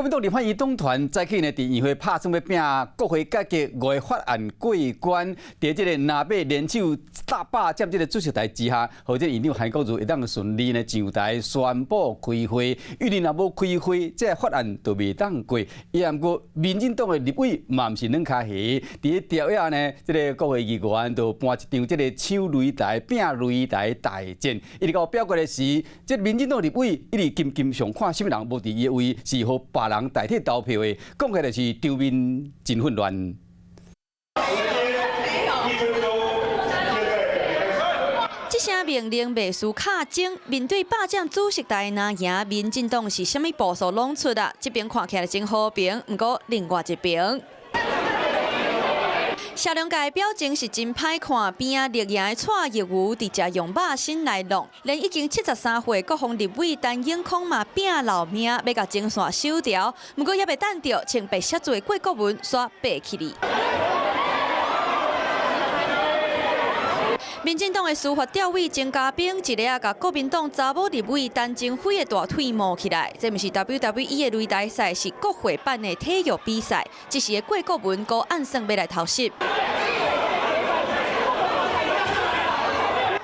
国民党立法移动团早起呢，伫议会拍算要拼国会改革5个法案过关，伫这个南北联手大霸占这个主席台之下，或者院长韩国瑜会当顺利呢上台宣布开会。预定若无开会，这法案就未当过。伊也毋过，民进党的立委嘛毋是软脚虾，伫调下呢，这个国会议员就搬一场这个抢擂台、拼擂台大战。一直到表决的时，这民进党立委一直金上看什么人无伫伊的位，是互别人代替投票的，讲起来就是场面真混乱。这声命令未输卡精，面对霸占主席台拿赢，民进党是啥物步数拢出啊？这边看起来真和平，不过另外一边。小龙界表情是真歹看，边啊绿营的蔡业务直接用肉身来弄，连已经73岁国防立委陈永康嘛拼老命，要甲精线收掉，不过也未等到穿白写字的郭国文煞爬起哩。民进党的司法调委曾嘉彬一日甲国民党查某立委陈静辉的大腿摸起来，这毋是 WWE 的擂台赛，是国会办的体育比赛。这时的郭国文阁暗算要来偷袭。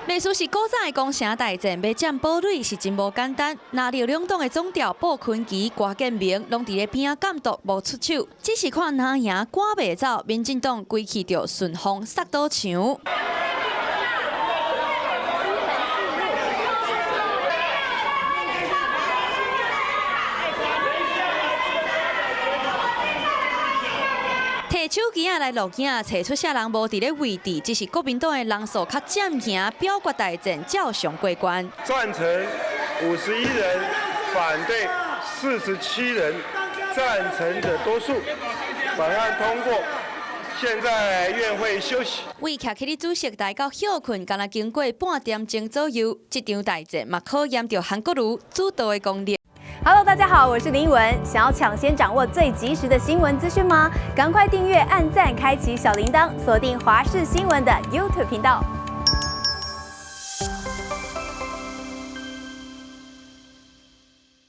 历史是古早的攻城大战，要占堡垒是真无简单。拿了两党的总调鲍坤基、郭建明，拢伫咧边监督无出手，只是看哪赢赶袂走，民进党规气就顺风杀倒墙。摕手机来录影，找出啥人无伫咧位置，只是国民党的人数较占赢，表决大战照常过关。赞成51人，反对47人，赞成者多数，法案通过。现在院会休息。为徛起哩主席台到休困，敢若经过半点钟左右，这场大战嘛考验着韩国瑜主导的功力。Hello， 大家好，我是林依文。想要抢先掌握最及时的新闻资讯吗？赶快订阅、按赞、开启小铃铛，锁定华视新闻的 YouTube 频道。